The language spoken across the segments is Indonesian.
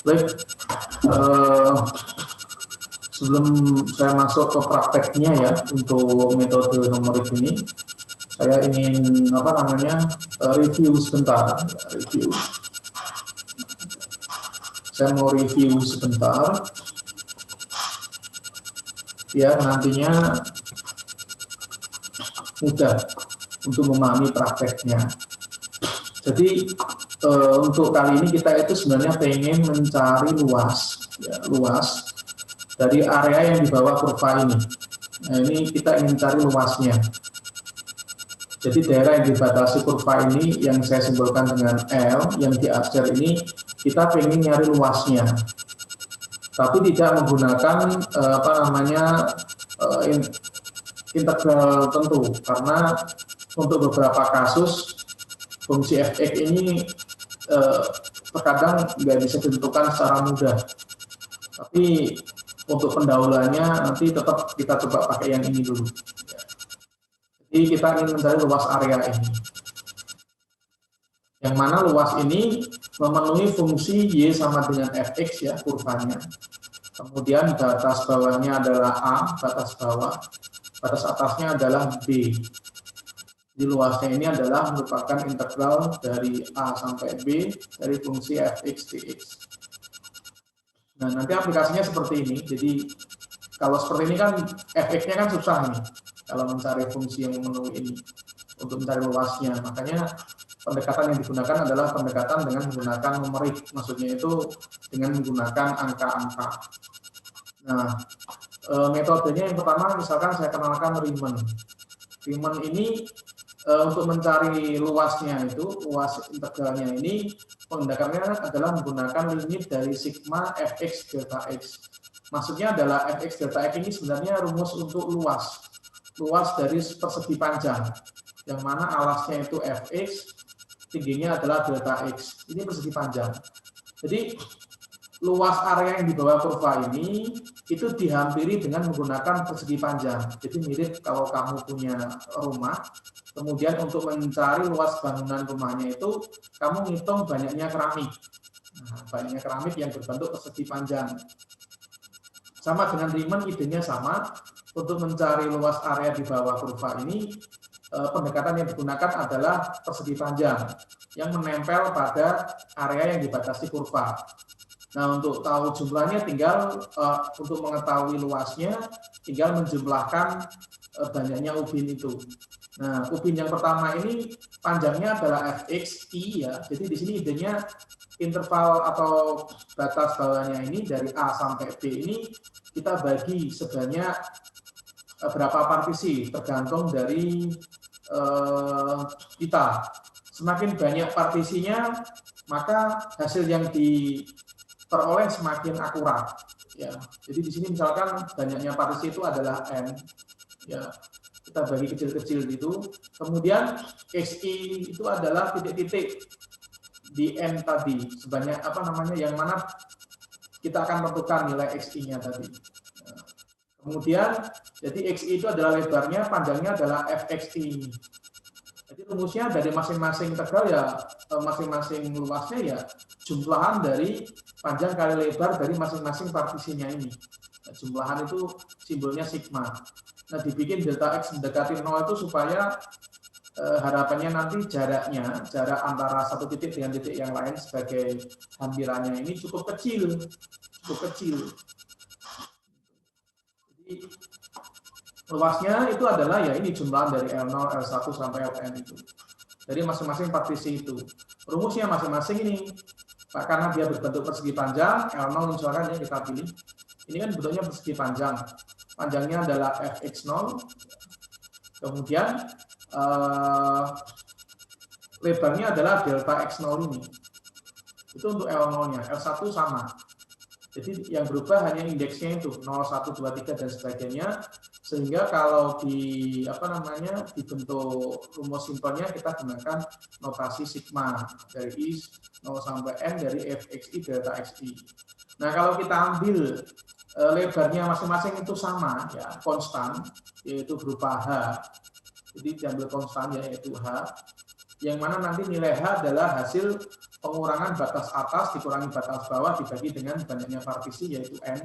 Baik, sebelum saya masuk ke prakteknya ya untuk metode numerik ini, saya ingin review sebentar. Saya mau review sebentar, biar nantinya mudah untuk memahami prakteknya. Jadi untuk kali ini kita itu sebenarnya pengen mencari luas dari area yang di bawah kurva ini. Nah, ini kita ingin cari luasnya. Jadi daerah yang dibatasi kurva ini yang saya simbolkan dengan L yang di abjad ini, kita pengen nyari luasnya. Tapi tidak menggunakan integral tentu, karena untuk beberapa kasus fungsi fx ini terkadang nggak bisa ditentukan secara mudah. Tapi untuk pendahuluannya nanti tetap kita coba pakai yang ini dulu. Jadi kita ingin mencari luas area ini, yang mana luas ini memenuhi fungsi y sama dengan fx ya kurvanya. Kemudian batas bawahnya adalah a, batas bawah, batas atasnya adalah b. Di luasnya ini adalah merupakan integral dari a sampai b dari fungsi fx dx. Nah, nanti aplikasinya seperti ini. Jadi kalau seperti ini kan fx-nya kan susah nih kalau mencari fungsi yang memenuhi ini untuk mencari luasnya. Makanya pendekatan yang digunakan adalah pendekatan dengan menggunakan numerik. Maksudnya itu dengan menggunakan angka-angka. Nah, metodenya yang pertama misalkan saya kenalkan Riemann. Riemann ini untuk mencari luasnya itu, luas integralnya ini, pendekatannya adalah menggunakan limit dari sigma fx delta x. Maksudnya adalah fx delta x ini sebenarnya rumus untuk luas dari persegi panjang, yang mana alasnya itu fx, tingginya adalah delta x. Ini persegi panjang. Jadi luas area yang di bawah kurva ini itu dihampiri dengan menggunakan persegi panjang. Jadi mirip kalau kamu punya rumah, kemudian untuk mencari luas bangunan rumahnya itu kamu ngitung banyaknya keramik. Nah, banyaknya keramik yang berbentuk persegi panjang. Sama dengan Riemann, idenya sama. Untuk mencari luas area di bawah kurva ini, pendekatan yang digunakan adalah persegi panjang yang menempel pada area yang dibatasi kurva. Nah, untuk tahu jumlahnya tinggal untuk mengetahui luasnya tinggal menjumlahkan banyaknya ubin itu. Nah, ubin yang pertama ini panjangnya adalah fx i ya. Jadi di sini idenya interval atau batas bawahnya ini dari a sampai b ini kita bagi sebanyak berapa partisi tergantung dari kita. Semakin banyak partisinya, maka hasil yang diperoleh semakin akurat. Ya, jadi di sini misalkan banyaknya partisi itu adalah n. Ya, kita bagi kecil-kecil gitu. Kemudian xi itu adalah titik-titik di n tadi sebanyak yang mana kita akan tentukan nilai xi-nya tadi. Nah, kemudian jadi xi itu adalah lebarnya, panjangnya adalah fxi. Jadi rumusnya dari masing-masing integral ya, masing-masing luasnya ya jumlahan dari panjang kali lebar dari masing-masing partisinya ini. Nah, jumlahan itu simbolnya sigma. Nah, dibikin delta x mendekati 0 itu supaya harapannya nanti jarak antara satu titik dengan titik yang lain sebagai hampirannya ini cukup kecil. Jadi luasnya itu adalah ya ini jumlahan dari L0, L1 sampai Ln itu. Dari masing-masing partisi itu. Rumusnya masing-masing ini. Karena dia berbentuk persegi panjang, L0 misalkan ya kita pilih. Ini kan bentuknya persegi panjang. Panjangnya adalah fx0. Kemudian lebarnya adalah delta x0 ini. Itu untuk L0-nya. L1 sama. Jadi yang berubah hanya indeksnya itu 0, 1, 2, 3 dan sebagainya. Sehingga kalau dibentuk rumus simpelnya kita gunakan notasi sigma dari i 0 sampai n dari fxi delta xi. Nah, kalau kita ambil lebarnya masing-masing itu sama ya, konstan, yaitu berupa h. Jadi diambil konstan yaitu h, yang mana nanti nilai h adalah hasil pengurangan batas atas dikurangi batas bawah dibagi dengan banyaknya partisi yaitu N.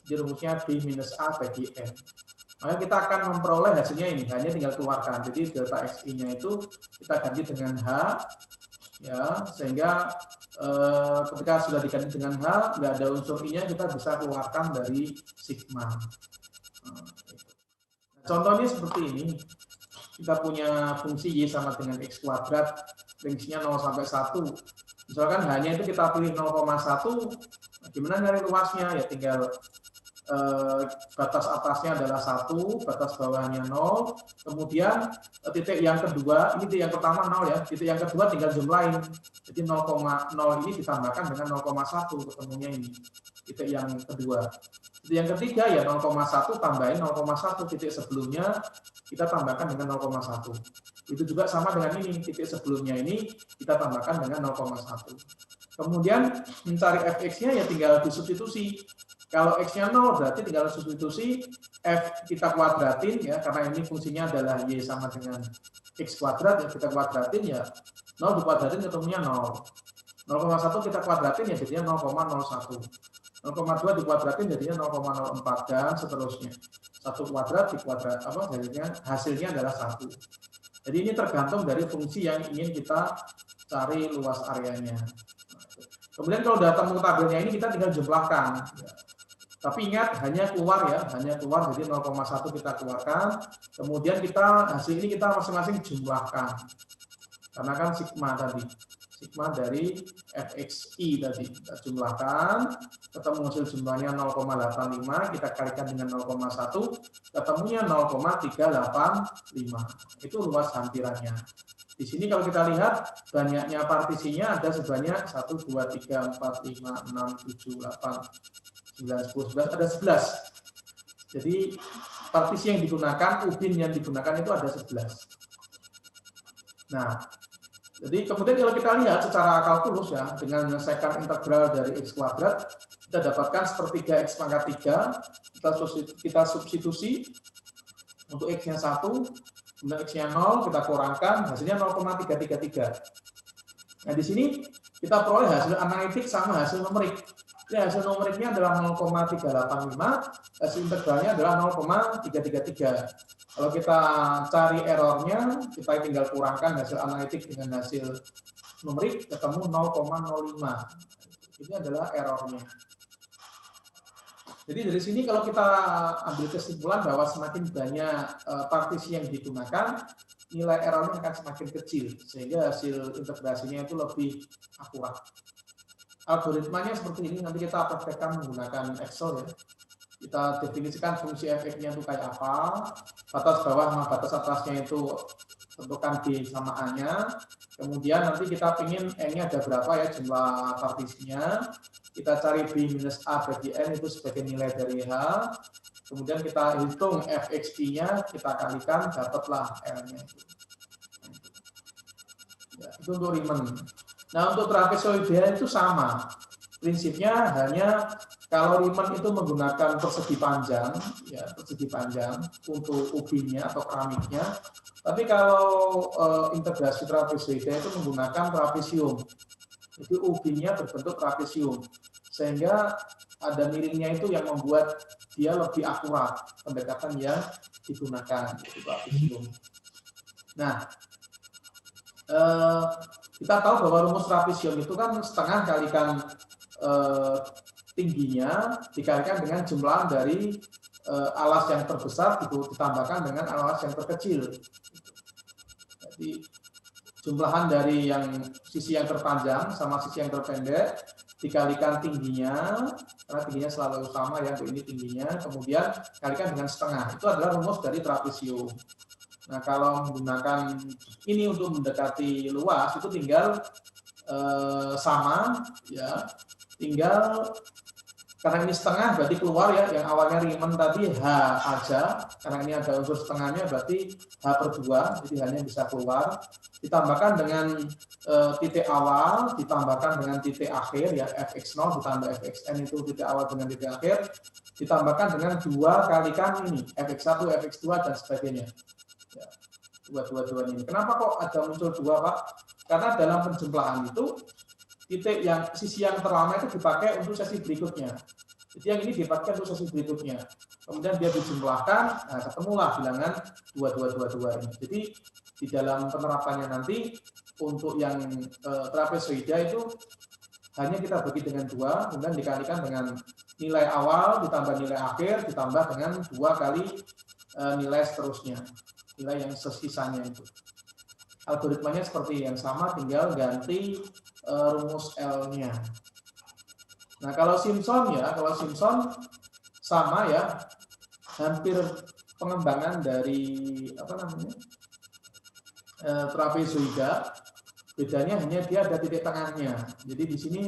Jadi rumusnya B minus A bagi N. Maka kita akan memperoleh hasilnya ini, hanya tinggal keluarkan. Jadi delta XI-nya itu kita ganti dengan H, ya, sehingga ketika sudah diganti dengan H, nggak ada unsur I-nya, kita bisa keluarkan dari sigma. Nah, contohnya seperti ini. Kita punya fungsi Y sama dengan X kuadrat, range-nya 0 sampai 1. Misalkan hanya itu kita pilih 0,1, gimana nyari luasnya? Ya tinggal batas atasnya adalah 1, batas bawahnya 0, kemudian titik yang kedua, ini titik yang pertama 0 ya, titik yang kedua tinggal jumlahin. Jadi 0,0 ini ditambahkan dengan 0,1, ketemunya ini, titik yang kedua. Titik yang ketiga ya 0,1 tambahin 0,1, titik sebelumnya kita tambahkan dengan 0,1. Itu juga sama dengan ini, titik sebelumnya ini kita tambahkan dengan 0,1. Kemudian mencari fx-nya ya tinggal disubstitusi. Kalau x-nya 0 berarti tinggal substitusi f kita kuadratin ya, karena ini fungsinya adalah y sama dengan x kuadrat ya, kita kuadratin ya 0 dikuadratin ketemunya 0. 0,1 kita kuadratin ya jadinya 0,01. 0,2 dikuadratin jadinya 0,04 dan seterusnya. 1 kuadrat dikuadrat apa jadinya hasilnya adalah 1. Jadi ini tergantung dari fungsi yang ingin kita cari luas areanya. Kemudian kalau udah temu tabelnya ini kita tinggal jumlahkan. Tapi ingat hanya keluar ya, hanya keluar jadi 0,1 kita keluarkan. Kemudian kita hasil ini kita masing-masing jumlahkan. Karena kan sigma tadi, sigma dari fxi tadi kita jumlahkan, ketemu hasil jumlahnya 0,85, kita kalikan dengan 0,1, ketemunya 0,385. Itu luas hampirannya. Di sini kalau kita lihat banyaknya partisinya ada sebanyak 1, 2, 3, 4, 5, 6, 7, 8, 9, 10, 11, ada 11. Jadi partisi yang digunakan, ubin yang digunakan itu ada 11. Nah, jadi kemudian kalau kita lihat secara kalkulus ya, dengan menyelesaikan integral dari x kuadrat, kita dapatkan sepertiga x pangkat 3, kita substitusi untuk x-nya 1, kemudian x-nya 0, kita kurangkan, hasilnya 0,333. Nah, di sini kita peroleh hasil analitik sama hasil numerik. Ya, hasil numeriknya adalah 0,385, hasil integralnya adalah 0,333. Kalau kita cari errornya, kita tinggal kurangkan hasil analitik dengan hasil numerik, ketemu 0,05. Ini adalah errornya. Jadi dari sini kalau kita ambil kesimpulan bahwa semakin banyak partisi yang digunakan, nilai errornya akan semakin kecil, sehingga hasil integrasinya itu lebih akurat. Algoritmanya seperti ini, nanti kita praktekkan menggunakan Excel ya. Kita definisikan fungsi fx-nya itu kayak apa, batas bawah sama batas atasnya itu tentukan B sama A-nya, kemudian nanti kita ingin N-nya ada berapa ya jumlah partisinya, kita cari B minus A bagi N itu sebagai nilai dari H, kemudian kita hitung fxi-nya, kita kalikan, dapatlah L-nya. Ya, itu untuk Riemann. Nah, untuk trapezoidea itu sama. Prinsipnya hanya kalau Riemann itu menggunakan persegi panjang, ya persegi panjang untuk ubinnya atau keramiknya. Tapi kalau integrasi trapezoidea itu menggunakan trapesium. Jadi ubinnya berbentuk trapesium, sehingga ada miringnya itu yang membuat dia lebih akurat pendekatan yang digunakan itu trapesium. Nah, kita tahu bahwa rumus trapesium itu kan setengah kalikan tingginya dikalikan dengan jumlah dari alas yang terbesar ditambahkan dengan alas yang terkecil. Jadi jumlahan dari yang sisi yang terpanjang sama sisi yang terpendek dikalikan tingginya, karena tingginya selalu sama ya, ini tingginya, kemudian kalikan dengan setengah. Itu adalah rumus dari trapesium. Nah, kalau menggunakan ini untuk mendekati luas itu tinggal sama ya, tinggal karena ini setengah berarti keluar ya, yang awalnya Riemann tadi H aja, karena ini ada unsur setengahnya berarti H/2, jadi hanya bisa keluar, ditambahkan dengan titik awal, ditambahkan dengan titik akhir ya, fx0 ditambah fxn itu titik awal dengan titik akhir, ditambahkan dengan 2 kalikan ini fx1, fx2 dan sebagainya. Ya, dua ini. Kenapa kok ada muncul 2, Pak? Karena dalam penjumlahan itu sisi yang terlama itu dipakai untuk sesi berikutnya. Jadi yang ini dipakai untuk sesi berikutnya. Kemudian dia dijumlahkan, nah ketemulah bilangan 2222 ini. Jadi di dalam penerapannya nanti untuk yang trapezoida itu hanya kita bagi dengan 2, kemudian dikalikan dengan nilai awal ditambah nilai akhir ditambah dengan 2 kali nilai seterusnya, nilai yang sesisanya itu. Algoritmanya seperti yang sama, tinggal ganti rumus L-nya. Nah, kalau Simpson sama ya, hampir pengembangan dari trapezoida, bedanya hanya dia ada titik tengahnya. Jadi di sini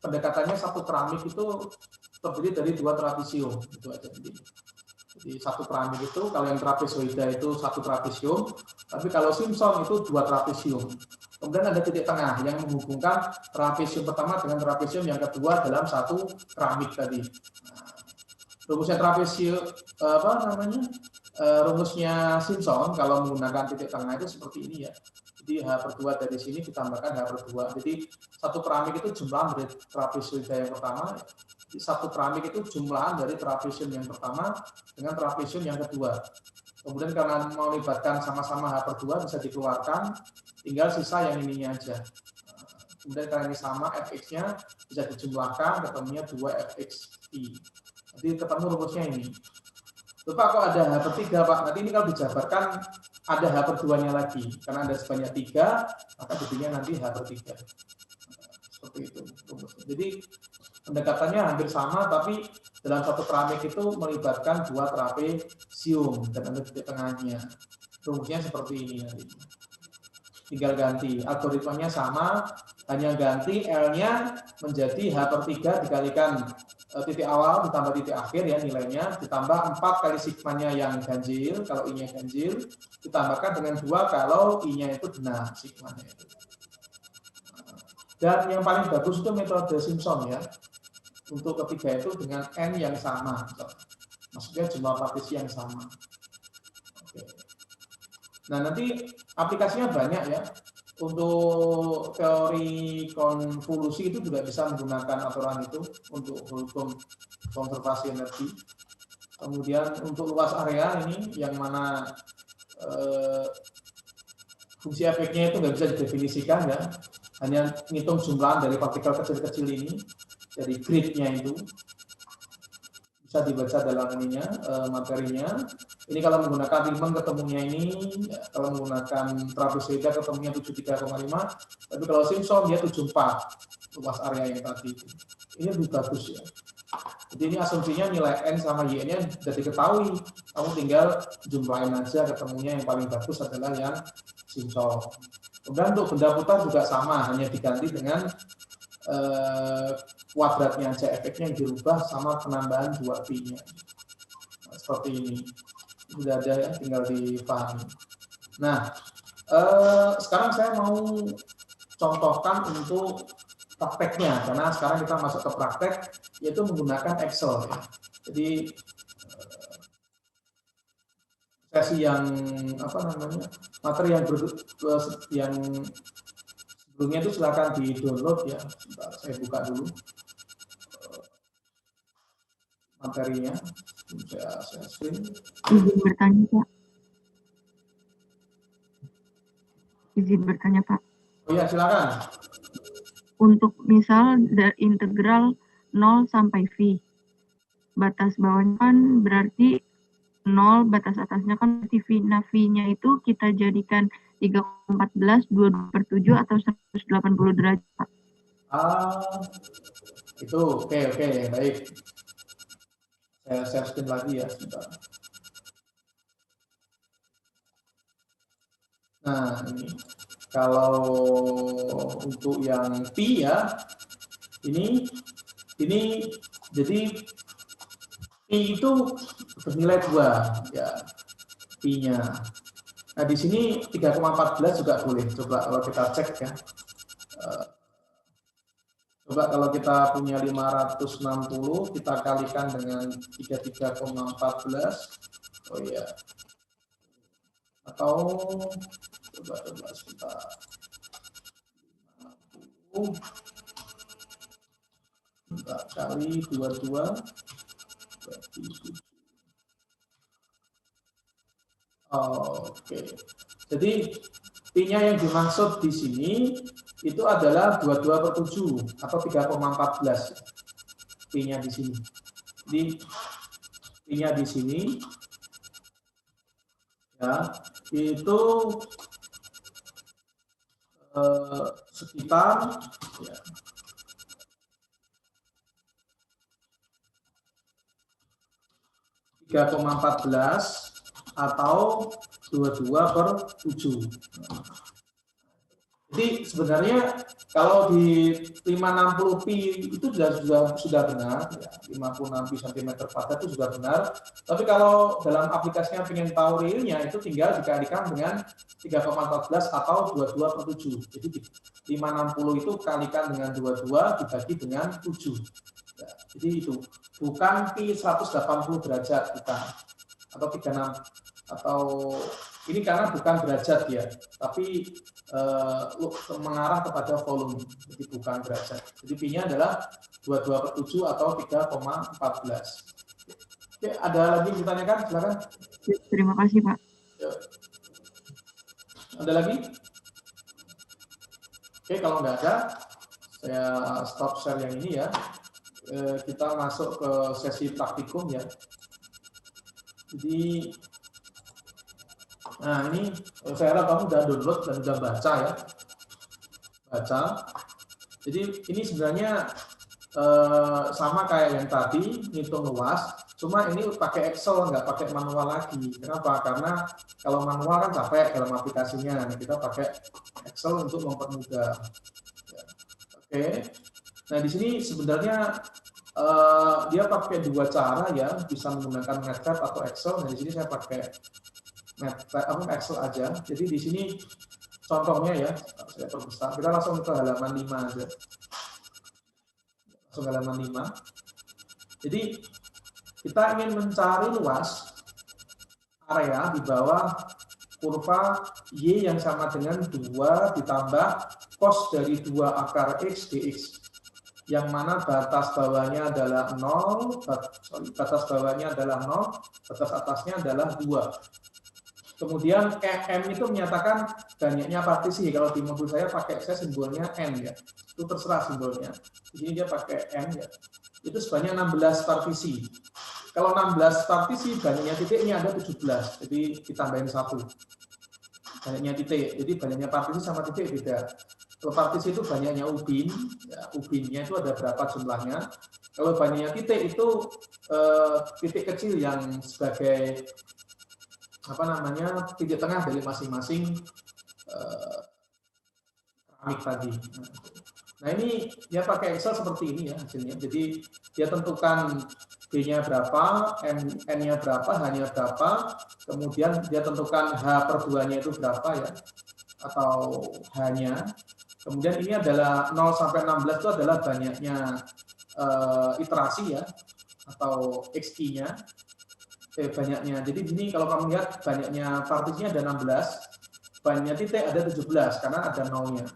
pendekatannya satu keramik itu terdiri dari 2 trapesium, itu aja. Jadi satu keramik itu kalau yang trapezoida itu 1 trapesium, tapi kalau Simpson itu 2 trapesium. Kemudian ada titik tengah yang menghubungkan trapesium pertama dengan trapesium yang kedua dalam satu keramik tadi. Nah, rumusnya trapesium rumusnya Simpson kalau menggunakan titik tengah itu seperti ini ya. Jadi H/2 dari sini ditambahkan H/2. Jadi satu keramik itu jumlah dari trapezoida yang pertama. Satu keramik itu jumlah dari trapesium yang pertama dengan trapesium yang kedua. Kemudian karena melibatkan sama-sama H/2 bisa dikeluarkan, tinggal sisa yang ininya aja. Kemudian karena ini sama, fx-nya bisa dijumlahkan, ketemunya 2fxi. Jadi ketemu rumusnya ini. Pak, kok ada H/3 Pak? Nanti ini kalau dijabarkan ada H/2-nya lagi. Karena ada sebanyak 3, maka jadinya nanti H/3. Seperti itu rumusnya. Jadi pendekatannya hampir sama, tapi dalam satu keramik itu melibatkan 2 trapesium dan ada titik tengahnya. Rumusnya seperti ini nanti. Tinggal ganti, algoritmanya sama, hanya ganti L-nya menjadi H/3 dikalikan titik awal ditambah titik akhir ya nilainya, ditambah 4 kali sigmanya yang ganjil, kalau I-nya ganjil, ditambahkan dengan 2 kalau I-nya itu benar sigmanya itu. Dan yang paling bagus itu metode Simpson ya. Untuk ketiga itu dengan N yang sama. Maksudnya jumlah partisi yang sama. Oke. Nah, nanti aplikasinya banyak ya. Untuk teori konvolusi itu juga bisa menggunakan aturan itu untuk hukum konservasi energi. Kemudian untuk luas area ini yang mana fungsi efeknya itu nggak bisa didefinisikan ya. Hanya ngitung jumlah dari partikel kecil-kecil ini. Dari grid-nya itu bisa dibaca dalam ininya materinya. Ini kalau menggunakan Riemann ketemunya ini, ya, kalau menggunakan trapezoida ketemunya 73,5, tapi kalau Simpson dia 74 luas area yang tadi. Ini lebih bagus ya. Jadi ini asumsinya nilai N sama Y-nya sudah diketahui, kamu tinggal jumlahin aja, ketemunya yang paling bagus adalah yang Simpson. Kemudian untuk benda putar juga sama, hanya diganti dengan kuadratnya aja, efeknya yang dirubah sama penambahan 2 pi-nya. Nah, seperti ini. Sudah ada ya, tinggal dipahami. Nah, sekarang saya mau contohkan untuk prakteknya, karena sekarang kita masuk ke praktek, yaitu menggunakan Excel ya. Jadi sesi yang materi yang sebelumnya itu silakan di-download ya. Bentar, saya buka dulu materinya. Saya screen. Izin bertanya, Pak. Izin bertanya, Pak. Oh ya, silakan. Untuk misal dari integral 0 sampai V. Batas bawahnya kan berarti 0, batas atasnya kan berarti V. Nah, V-nya itu kita jadikan 3,14, 22/7 atau 180 derajat, Pak. Itu oke, baik. Saya share screen lagi ya, sebentar. Nah, ini kalau untuk yang Pi ya, ini jadi Pi itu bernilai 2 ya, Pi-nya. Nah, di sini 3,14 juga boleh. Coba kalau kita cek ya. Coba kalau kita punya 560, kita kalikan dengan 33,14. Oh iya. Atau coba sebentar. kali 22 berarti 7. Oke. Jadi Pi-nya yang dimaksud di sini itu adalah 22/7 atau 3,14. Pi-nya di sini. Jadi Pi-nya di sini ya itu sekitar ya, 3,14 atau 22/7. Jadi sebenarnya kalau di 560 pi itu sudah benar, ya, 56 pi cm padat itu sudah benar. Tapi kalau dalam aplikasinya pengen tahu realnya itu tinggal dikalikan dengan 3,14 atau 22/7. Jadi 560 itu kalikan dengan 22 dibagi dengan 7. Ya, jadi itu bukan pi 180 derajat bukan, atau 36 atau ini karena bukan derajat ya, tapi mengarah kepada volume, jadi bukan derajat. Jadi Pi-nya adalah 22/7 atau 3,14. Oke, ada lagi yang ditanyakan? Silakan. Terima kasih, Pak. Ya. Ada lagi? Oke, kalau nggak ada, saya stop share yang ini ya. Kita masuk ke sesi praktikum ya. Jadi nah ini saya harap kamu udah download dan udah baca ya, baca. Jadi ini sebenarnya sama kayak yang tadi ngitung luas, cuma ini pakai Excel nggak pakai manual lagi. Kenapa? Karena kalau manual kan capek dalam aplikasinya. Nah, kita pakai Excel untuk mempermudah. Ya. Oke. Nah di sini sebenarnya dia pakai dua cara ya, bisa menggunakan MATLAB atau Excel. Nah di sini saya pakai Excel aja. Jadi di sini contohnya ya, saya perbesar. Kita langsung ke halaman 5 aja. Langsung ke halaman 5. Jadi kita ingin mencari luas area di bawah kurva Y yang sama dengan 2 ditambah cos dari 2 akar X dx. Yang mana batas bawahnya adalah 0, batas bawahnya adalah 0, batas atasnya adalah 2. Kemudian M itu menyatakan banyaknya partisi. Kalau di modul saya pakai simbolnya N ya. Itu terserah simbolnya. Di sini dia pakai N ya. Itu sebanyak 16 partisi. Kalau 16 partisi banyaknya titiknya ada 17. Jadi ditambahin 1. Banyaknya titik. Jadi banyaknya partisi sama titik beda. Kalau partisi itu banyaknya ubin, ya, ubinnya itu ada berapa jumlahnya. Kalau banyaknya titik itu titik kecil yang sebagai titik tengah dari masing-masing keramik tadi. Nah ini dia pakai Excel seperti ini ya hasilnya. Jadi dia tentukan B-nya berapa, N-nya berapa, H-nya berapa, kemudian dia tentukan H/2-nya itu berapa ya, atau H-nya. Kemudian ini adalah 0 sampai 16 itu adalah banyaknya iterasi ya, atau XI-nya. Banyaknya. Jadi di sini kalau kamu lihat banyaknya partisinya ada 16, banyaknya titik ada 17 karena ada 0-nya.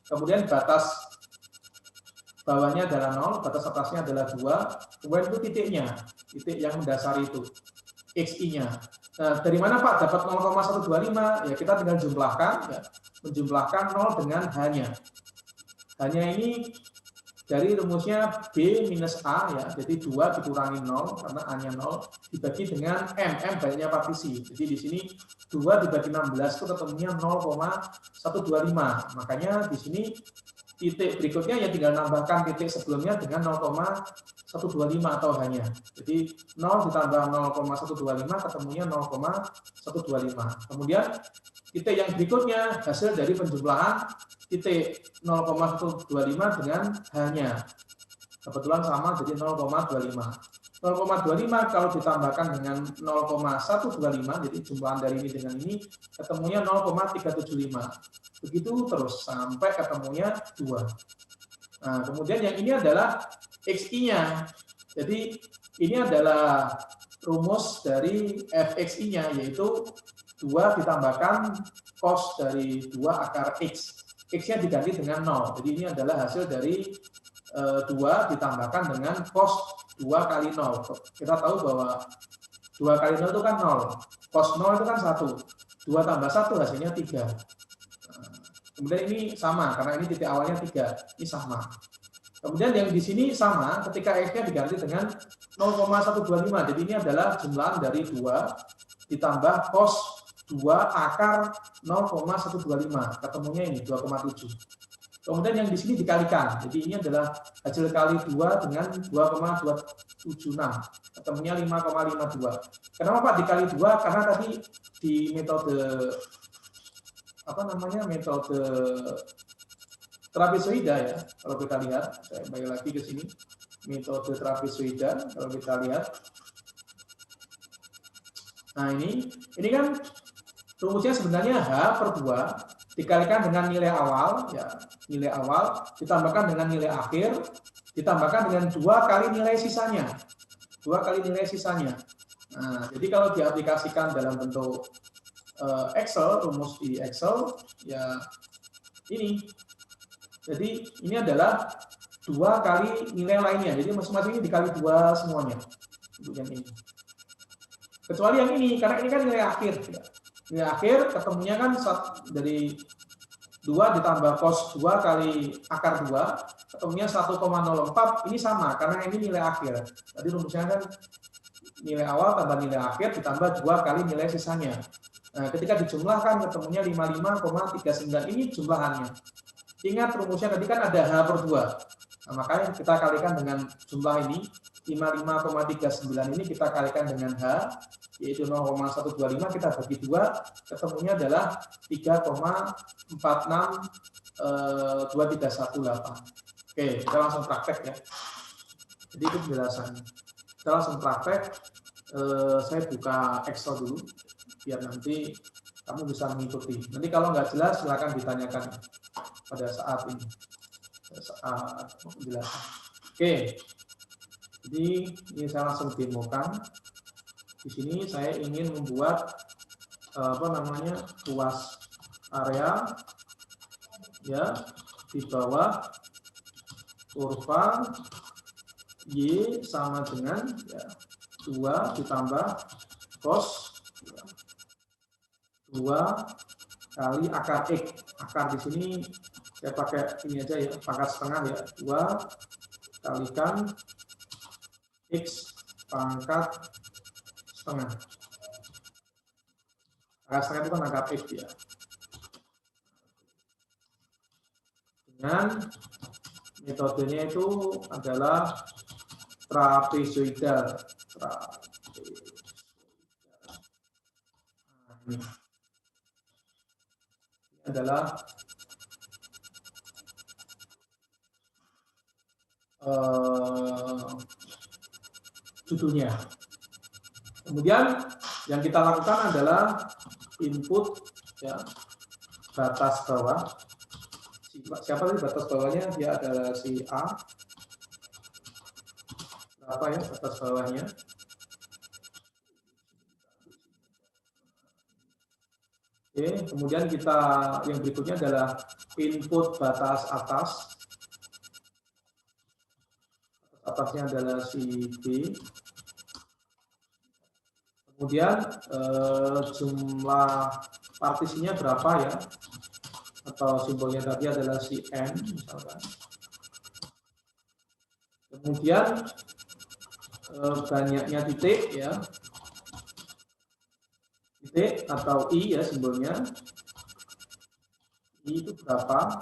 Kemudian batas bawahnya adalah 0, batas atasnya adalah 2, kemudian itu titiknya, titik yang mendasari itu, XI-nya. Nah, dari mana Pak dapat 0,125? Ya kita tinggal jumlahkan, ya, menjumlahkan 0 dengan H-nya. H-nya ini dari rumusnya B minus A ya, jadi 2 dikurangi 0 karena A-nya 0 dibagi dengan M banyaknya partisi. Jadi di sini 2 dibagi 16 itu ketemunya 0,125. Makanya di sini titik berikutnya ya tinggal nambahkan titik sebelumnya dengan 0,125 atau hanya. Jadi 0 ditambah 0,125 ketemunya 0,125. Kemudian titik yang berikutnya hasil dari penjumlahan titik 0,125 dengan hanya. Kebetulan sama jadi 0,25. 0,25 kalau ditambahkan dengan 0,125, jadi jumlahan dari ini dengan ini, ketemunya 0,375. Begitu terus sampai ketemunya 2. Nah, kemudian yang ini adalah XI-nya. Jadi ini adalah rumus dari FXI-nya, yaitu 2 ditambahkan cos dari 2 akar X. X-nya diganti dengan 0. Jadi ini adalah hasil dari 2 ditambahkan dengan cos 2 kali 0. Kita tahu bahwa 2 kali 0 itu kan 0. Cos 0 itu kan 1. 2 tambah 1 hasilnya 3. Kemudian ini sama, karena ini titik awalnya 3. Ini sama. Kemudian yang di sini sama, ketika X-nya diganti dengan 0,125. Jadi ini adalah jumlahan dari 2 ditambah cos 2 akar 0,125. Ketemunya ini 2,7. Kemudian yang di sini dikalikan. Jadi ini adalah hasil kali 2 dengan 2,276. Ketemunya 5,52. Kenapa Pak dikali 2? Karena tadi di metode metode trapezoida ya. Kalau kita lihat, saya kembali lagi ke sini. Metode trapezoida kalau kita lihat. Nah, ini kan rumusnya sebenarnya H per 2 dikalikan dengan nilai awal, ya, nilai awal ditambahkan dengan nilai akhir, ditambahkan dengan 2 kali nilai sisanya. 2 kali nilai sisanya. Nah, jadi kalau diaplikasikan dalam bentuk Excel, rumus di Excel, ya ini. Jadi ini adalah 2 kali nilai lainnya. Jadi masing-masing ini dikali 2 semuanya. Untuk yang ini. Kecuali yang ini, karena ini kan nilai akhir. Ya. Nilai akhir ketemunya kan dari 2 ditambah cos 2 kali akar 2, ketemunya 1,04, ini sama, karena ini nilai akhir. Tadi rumusnya kan nilai awal tambah nilai akhir ditambah 2 kali nilai sisanya. Nah, ketika dijumlahkan ketemunya 55,39, ini jumlahannya. Ingat rumusnya tadi kan ada H per 2. Nah, makanya kita kalikan dengan jumlah ini, 55,39 ini kita kalikan dengan H, yaitu 0,125, kita bagi 2, ketemunya adalah 3,462318. Oke, kita langsung praktek ya. Jadi itu penjelasannya. Kita langsung praktek. Saya buka Excel dulu, biar nanti kamu bisa mengikuti. Nanti kalau nggak jelas, silakan ditanyakan pada saat ini. Pada saat penjelasan. Oke. Jadi ini saya langsung demokan. Di sini saya ingin membuat luas area ya di bawah kurva Y sama dengan ya, 2 ditambah cos ya, 2 kali akar X. Akar di sini saya pakai ini aja ya, pangkat setengah ya, 2 kalikan X pangkat setengah. Pangkat setengah itu kan akar X ya. Dengan metodenya itu adalah trapezoidal. Nah, ini adalah judulnya. Kemudian yang kita lakukan adalah input ya, batas bawah. Siapa sih batas bawahnya? Dia adalah si A. Berapa ya batas bawahnya? Oke, kemudian kita yang berikutnya adalah input batas atas. Atasnya adalah si B. Kemudian jumlah partisinya berapa ya? Atau simbolnya tadi adalah si N misalkan. Kemudian banyaknya titik ya. Titik atau I ya simbolnya. I itu berapa?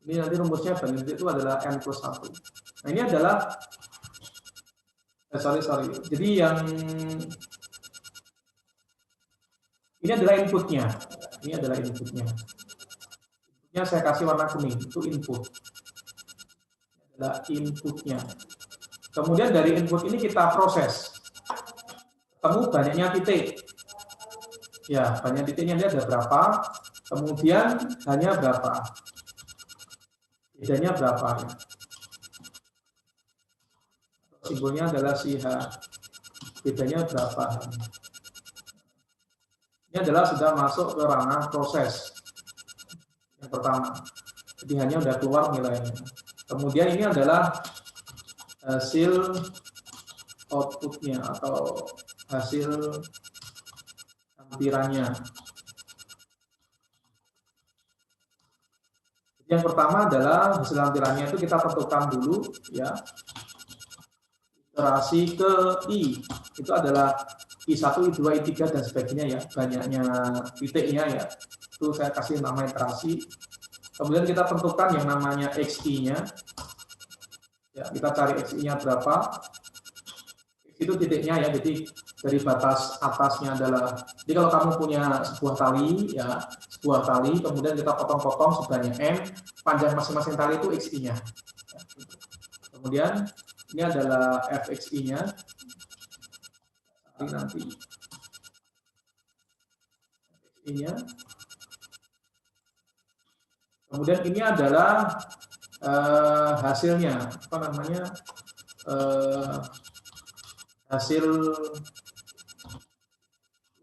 Ini nanti rumusnya banyak titik itu adalah N plus 1. Nah ini adalah sorry. Jadi yang ini adalah inputnya. Ini adalah inputnya. Inputnya saya kasih warna kuning. Itu input. Ini adalah inputnya. Kemudian dari input ini kita proses. Ketemu banyaknya titik. Ya, banyak titiknya ini ada berapa. Kemudian hanya berapa. Bedanya berapa ya. Simbolnya adalah si H. Bedanya berapa. Ini adalah sudah masuk ke ranah proses. Yang pertama. Jadi hanya sudah keluar nilainya. Kemudian ini adalah hasil outputnya atau hasil lampirannya. Yang pertama adalah hasil lampirannya itu kita tentukan dulu ya. Iterasi ke I itu adalah I1, I2, I3 dan sebagainya ya, banyaknya titiknya ya. Itu saya kasih nama iterasi. Kemudian kita tentukan yang namanya XI-nya. Ya, kita cari XI-nya berapa. X itu titiknya ya, jadi dari batas atasnya adalah, jadi kalau kamu punya sebuah tali ya, sebuah tali, kemudian kita potong-potong sebanyak M, panjang masing-masing tali itu XI-nya. Ya, kemudian ini adalah FXI-nya. Nanti FXI-nya. Kemudian ini adalah hasilnya, apa namanya, hasil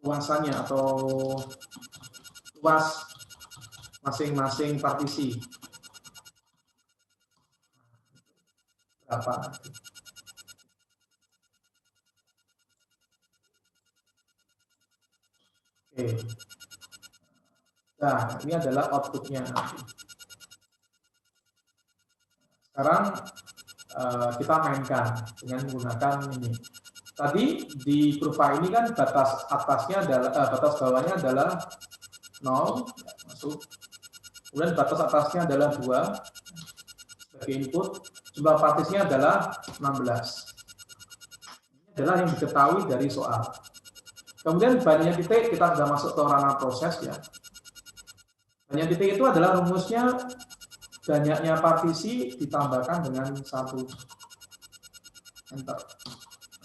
luasannya atau luas masing-masing partisi. Berapa? Oke. Nah, ini adalah outputnya nanti. Sekarang kita mainkan dengan menggunakan ini. Tadi di kurva ini kan batas atasnya adalah batas bawahnya adalah 0, masuk. Kemudian batas atasnya adalah 2 sebagai input. Jumlah partisnya adalah 16. Ini adalah yang diketahui dari soal. Kemudian banyak titik kita sudah masuk ke ranah proses ya. Banyak titik itu adalah rumusnya banyaknya partisi ditambahkan dengan 1. Enter.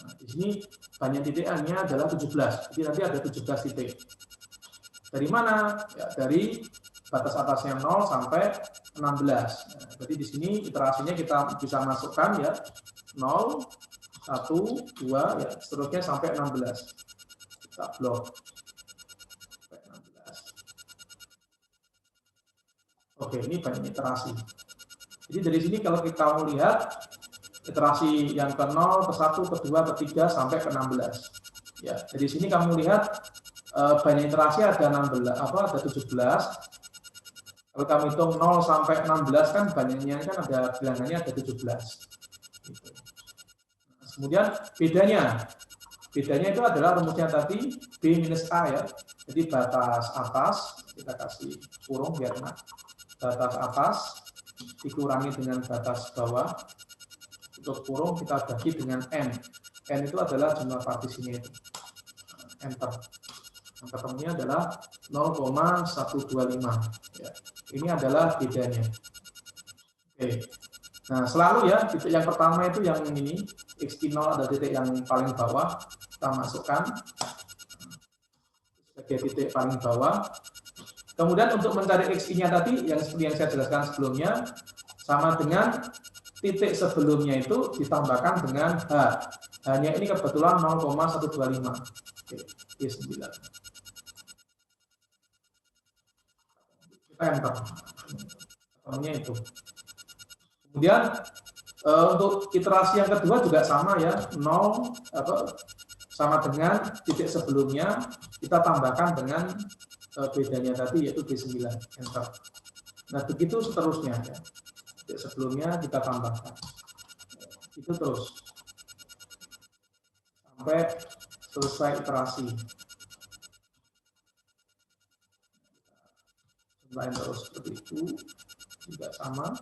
Nah, di sini banyak titiknya adalah 17. Jadi nanti ada 17 titik. Dari mana? Ya, dari batas atasnya 0 sampai 16. Nah, jadi di sini iterasinya kita bisa masukkan ya 0, 1, 2, ya seterusnya sampai 16. Kita blok. Oke, ini banyak iterasi. Jadi dari sini kalau kita melihat iterasi yang ke 0, ke 1, ke 2, ke 3 sampai ke 16. Ya, dari sini kamu lihat banyak iterasi ada 16, ada 17. Kalau kamu hitung 0 sampai 16 kan banyaknya kan ada bilangannya ada 17. Gitu. Nah, kemudian bedanya itu adalah rumusnya tadi B minus A ya. Jadi batas atas kita kasih kurung biar enak. Batas atas dikurangi dengan batas bawah, untuk kurung kita bagi dengan N. N itu adalah jumlah partisinya itu. Enter. Yang ketemunya adalah 0,125. Ya. Ini adalah bedanya. Oke. Nah, selalu ya, titik yang pertama itu yang ini, X0 ada titik yang paling bawah, kita masukkan sebagai titik paling bawah. Kemudian untuk mencari XI-nya tadi, yang seperti yang saya jelaskan sebelumnya, sama dengan titik sebelumnya itu ditambahkan dengan H. H-nya ini kebetulan 0,125. Oke, Y9. Kita enter. Ketemunya itu. Kemudian untuk iterasi yang kedua juga sama ya, 0 sama dengan titik sebelumnya, kita tambahkan dengan bedanya tadi yaitu B9, enter. Nah begitu seterusnya ya. Titik sebelumnya kita tambahkan. Itu terus sampai selesai iterasi. Lain terus seperti itu juga sama.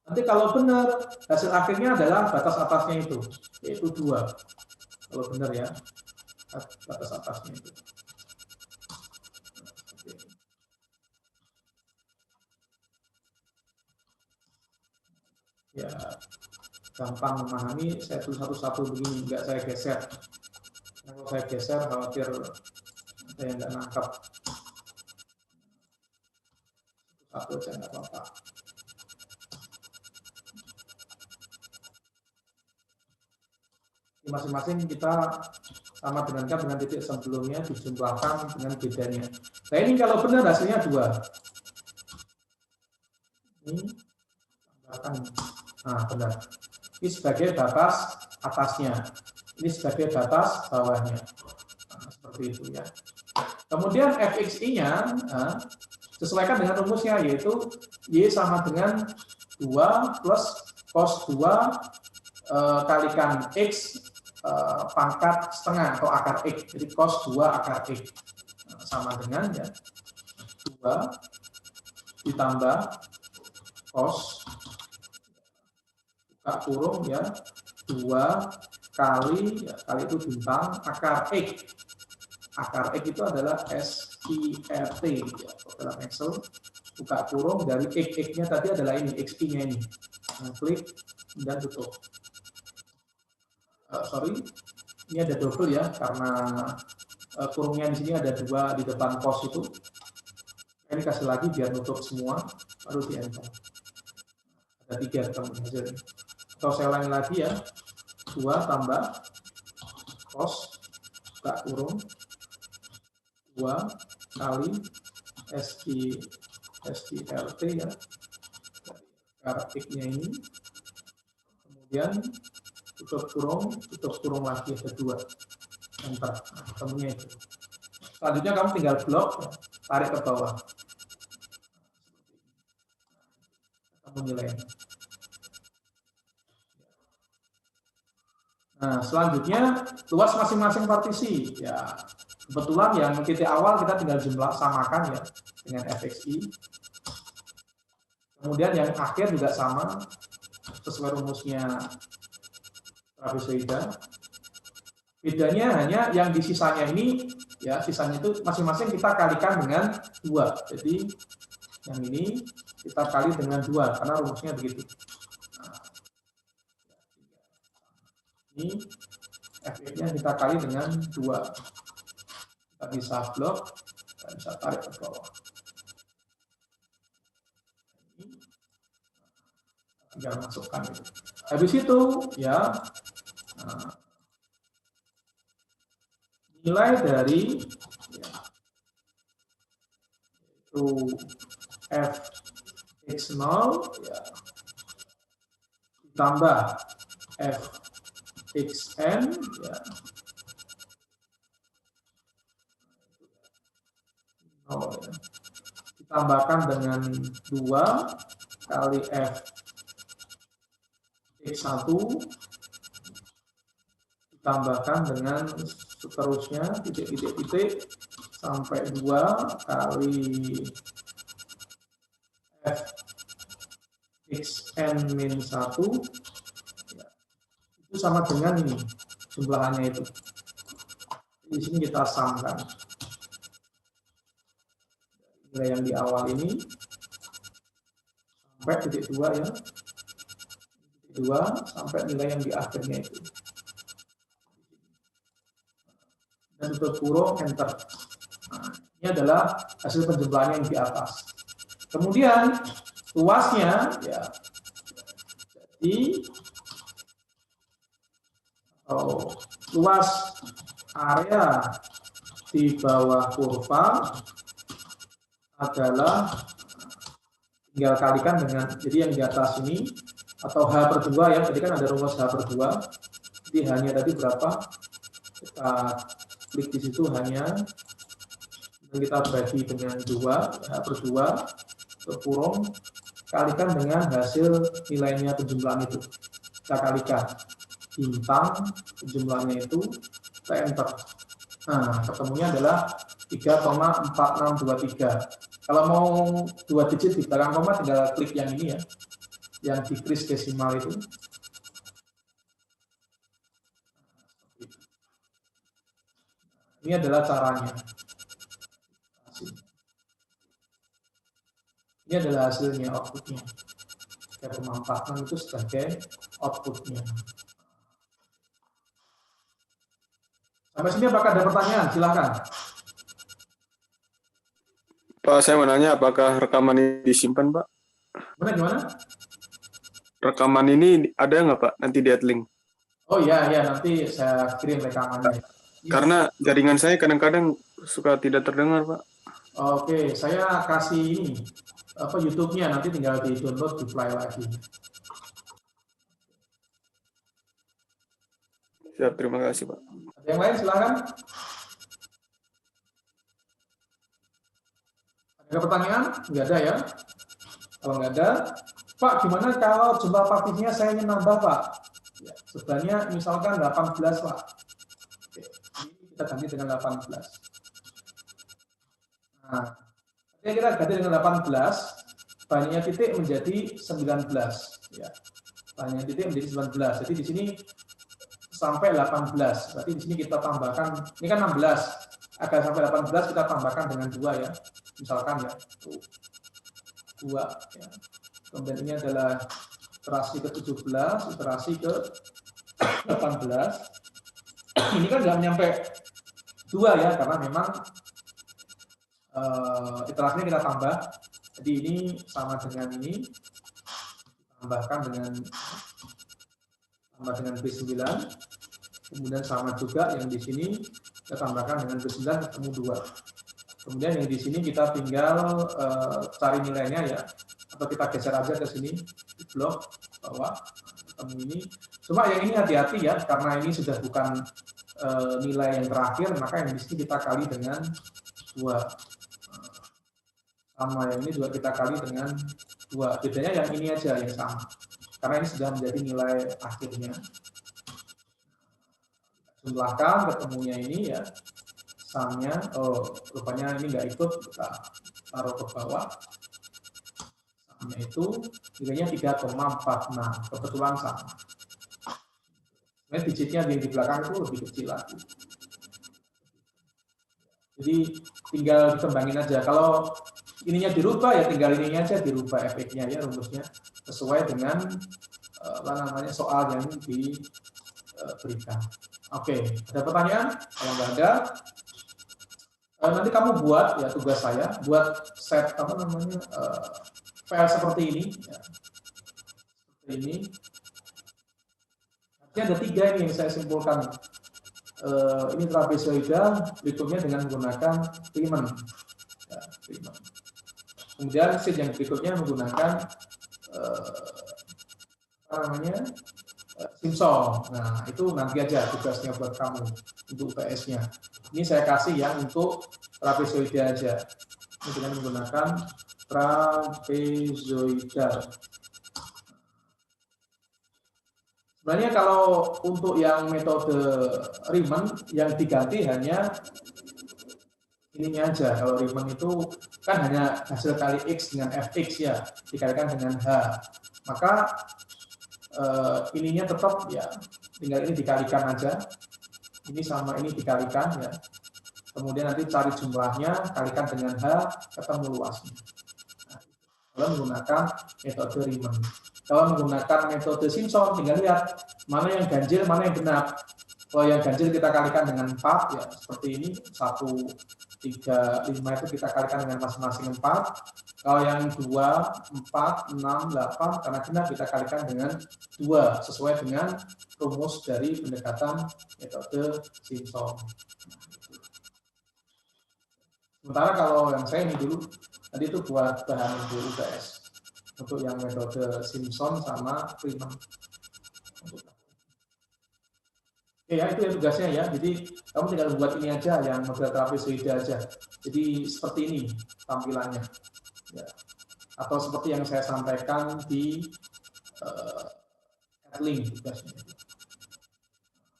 Nanti kalau benar, hasil akhirnya adalah batas atasnya itu, yaitu 2. Kalau benar ya, batas atasnya itu. Ya, gampang memahami, saya tulis satu-satu begini, nggak saya geser. Kalau saya geser, khawatir ada yang nggak nangkap. Satu aja nggak apa-apa. Masing-masing kita sama dengan kan dengan titik sebelumnya dijumlahkan dengan bedanya. Nah ini kalau benar hasilnya 2. Ini tambahkan. Nah benar. Ini sebagai batas atasnya. Ini sebagai batas bawahnya. Nah, seperti itu ya. Kemudian fxi-nya sesuaikan dengan rumusnya, yaitu y sama dengan 2 plus cos 2 kalikan x pangkat setengah atau akar x. Jadi cos 2 akar x sama dengan ya 2 ditambah cos buka kurung ya 2 kali ya, kali itu bintang akar x. Akar x itu adalah SIRT ya, dalam Excel buka kurung dari x-nya tadi adalah ini xi-nya ini. Nah, klik dan tutup. Sorry, ini ada double ya karena kurungnya di sini ada 2 di depan cos itu. Ini kasih lagi biar nutup semua, baru di enter. Ada 3 ketemu hasilnya. Atau saya ulangi lagi ya, 2 tambah cos buka kurung 2 kali SIRT ya, akar x-nya ini, kemudian tutup kurung lagi ada 2, enter. Nah, ketemunya itu. Selanjutnya kamu tinggal blok, ya, tarik ke bawah. Ketemu nilainya. Nah, selanjutnya luas masing-masing partisi. Ya, kebetulan yang titik awal kita tinggal jumlah samakan ya dengan fxi. Kemudian yang akhir juga sama sesuai rumusnya trapezoida. Bedanya hanya yang di sisanya ini ya, sisanya itu masing-masing kita kalikan dengan 2. Jadi yang ini kita kali dengan 2 karena rumusnya begitu. Nah, ini fx-nya kita kali dengan 2. Kita bisa blok, kita bisa tarik ke bawah. Ini tinggal masukkan itu. Habis itu ya nilai dari ya, itu fx0 ya, ditambah fxn ya, 0 ya, ditambahkan dengan 2 kali fx1 ditambahkan dengan seterusnya titik-titik sampai 2 kali fxn-1 ya, itu sama dengan ini jumlahannya itu. Di sini kita samakan nilai yang di awal ini sampai titik 2 ya, titik 2 sampai nilai yang di akhirnya itu. Dan tutup kurung enter. Nah, ini adalah hasil penjumlahan yang di atas. Kemudian luasnya ya, jadi luas area di bawah kurva adalah tinggal kalikan dengan, jadi yang di atas ini atau H/2 ya, tadi kan ada rumus H/2, jadi hanya tadi berapa, kita klik di situ hanya, dan kita bagi dengan 2, H/2 ke kurung, kalikan dengan hasil nilainya penjumlahan itu. Kita kalikan bintang penjumlahannya itu, kita enter. Nah, ketemunya adalah 3,4623. Kalau mau 2 digit di belakang koma, tinggal klik yang ini ya, yang decrease desimal itu. Ini adalah caranya. Ini adalah hasilnya, outputnya. 3,46 itu sebagai outputnya. Sampai sini apakah ada pertanyaan? Silakan. Pak, saya mau nanya apakah rekaman ini disimpan, Pak? Gimana? Rekaman ini ada nggak, Pak? Nanti di add link. Oh iya, nanti saya kirim rekamannya. Karena jaringan saya kadang-kadang suka tidak terdengar, Pak. Oke, saya kasih ini YouTube-nya, nanti tinggal di download, di play lagi. Siap, terima kasih, Pak. Ada yang lain silakan. Ada pertanyaan? Nggak ada ya? Kalau nggak ada, Pak, gimana kalau jumlah partisipasinya saya ingin nambah, Pak? Ya, sebenarnya misalkan 18, Pak. Oke, ini kita ganti dengan 18. Nah, kita ganti dengan 18, banyaknya titik menjadi 19. Ya, banyaknya titik menjadi 19. Jadi di sini sampai 18. Berarti di sini kita tambahkan, ini kan 16. Agar sampai 18 kita tambahkan dengan 2 ya. Misalkan ya, 2 ya. Kemudian ini adalah iterasi ke-17, iterasi ke-18. Ini kan nggak nyampe 2 ya, karena memang iterasinya kita tambah. Jadi ini sama dengan ini, tambahkan dengan B9, kemudian sama juga yang di sini kita tambahkan dengan B9 ketemu 2. Kemudian yang di sini kita tinggal cari nilainya ya, atau kita geser aja ke sini di blok bawah ketemu ini. Cuma yang ini hati-hati ya, karena ini sudah bukan nilai yang terakhir, maka yang di sini kita kali dengan 2. Sama yang ini juga kita kali dengan 2. Bedanya yang ini aja yang sama, karena ini sudah menjadi nilai akhirnya. Jumlahkan ketemunya ini ya, samnya, rupanya ini nggak ikut, kita taruh ke bawah. Samnya itu nilainya 3,46, kebetulan sama. Nah, digitnya yang di belakang itu lebih kecil lagi. Jadi tinggal dikembangin aja. Kalau ininya dirubah ya tinggal ininya aja dirubah efeknya ya, rumusnya sesuai dengan soal yang diberikan. Oke, ada pertanyaan? Kalau nggak ada, nanti kamu buat ya, tugas saya buat set file seperti ini. Ya. Seperti ini. Artinya ada 3 ini yang saya simpulkan. Ini trapezoida, berikutnya dengan menggunakan Riemann. Ya, Riemann. Kemudian sheet yang berikutnya menggunakan Simpson. Nah, itu nanti aja tugasnya buat kamu untuk UTS-nya. Ini saya kasih ya untuk trapezoida aja. Ini dengan menggunakan trapezoida. Sebenarnya kalau untuk yang metode Riemann yang diganti hanya ininya aja. Kalau Riemann itu kan hanya hasil kali X dengan Fx ya, dikalikan dengan H. Maka ininya tetap ya, tinggal ini dikalikan aja. Ini sama ini dikalikan ya. Kemudian nanti cari jumlahnya, kalikan dengan H, ketemu luasnya. Nah, kalau menggunakan metode Riemann. Kalau menggunakan metode Simpson, tinggal lihat mana yang ganjil, mana yang genap. Kalau yang ganjil kita kalikan dengan 4, ya seperti ini, 1, 3, 5 itu kita kalikan dengan masing-masing 4. Kalau yang 2, 4, 6, 8, karena genap kita kalikan dengan 2, sesuai dengan rumus dari pendekatan metode Simpson. Sementara kalau yang saya ini dulu, tadi itu buat bahan untuk UTS. Untuk yang metode Simpson sama Riemann. Oke ya, itu ya tugasnya ya. Jadi kamu tinggal buat ini aja, yang model trapezoida aja. Jadi seperti ini tampilannya. Ya. Atau seperti yang saya sampaikan di link tugasnya.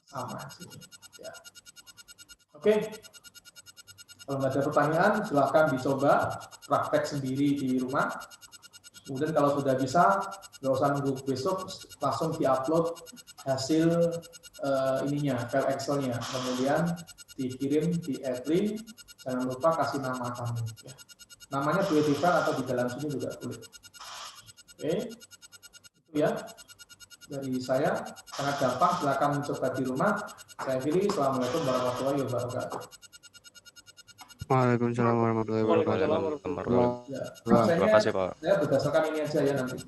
Sama sini. Ya. Oke. Kalau nggak ada pertanyaan, silakan dicoba praktek sendiri di rumah. Kemudian kalau sudah bisa, nggak usah nunggu besok, langsung di-upload hasil ininya, file Excel-nya. Kemudian dikirim di admin, jangan lupa kasih nama kamu. Ya. Namanya boleh di file atau di dalam sini juga boleh. Oke, itu ya dari saya, sangat gampang, silakan mencoba di rumah. Saya pilih, Assalamualaikum warahmatullahi wabarakatuh. Waalaikumsalam warahmatullahi wabarakatuh. Ya, Terima kasih, Pak. saya berdasarkan ini aja ya nanti.